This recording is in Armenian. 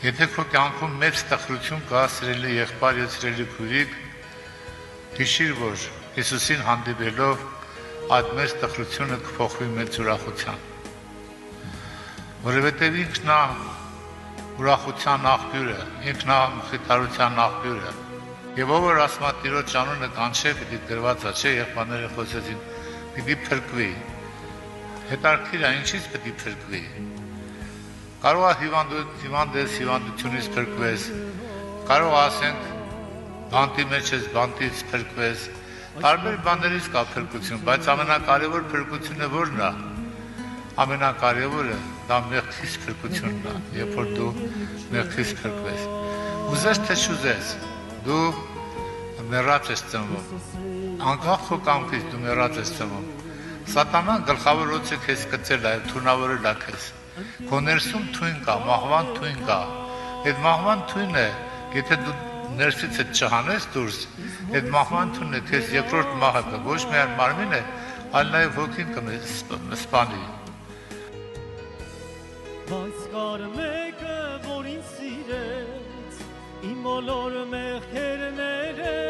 Եթե քո կյանքում մեծ տխրություն կա, սիրելի եղբայր եւ սիրելի քույրիկ, հիշիր, որ Հիսուսին հանդիպելով այդ մեծ տխրությունը կփոխվի մեծ ուրախության։ Որովհետեւ ինքն է ուրախության աղբյուրը, ինքն է մխիթարության աղբյուրը։ Եվ ով որ ասում է Տիրոջ անունը կանչե, պիտի գրված է, չէ, եղբայրները խոսեցին, պիտի փրկվի։ Հետարքիր է, ինչից պիտի փրկվի։ Կարող է հիվանդությունից փրկվես, կարող ասենք բանտի մեջ ես, բանտից փրկվես, տարբեր բաներից կա փրկություն, բայց ամենակարևոր փրկությունը ո՞րն է։ Ամենակարևորը դա մեղքից փրկությունն է, երբ որ դու մեղքից փրկվես։ Ուզես թե չուզես, դու մեռած ես ծնվում։ Անկախ քո կամքից դու մեռած ես ծնվում։ Սատանան գլխավոր օծը քեզ կծել է, թունավորել է քեզ։ Քո ներսում թույն կա, մահվան թույն կա։ Այդ մահվան թույնը, եթե դու ներսից չհանես դուրս, այդ մահվան թույնը քեզ երկրորդ մահը կա, ոչ միայն մարմինը, այլ նաև հոգին կսպանի։ Բայց կար մեկը, որ ինձ սիրեց, իմ բոլոր մեղքերները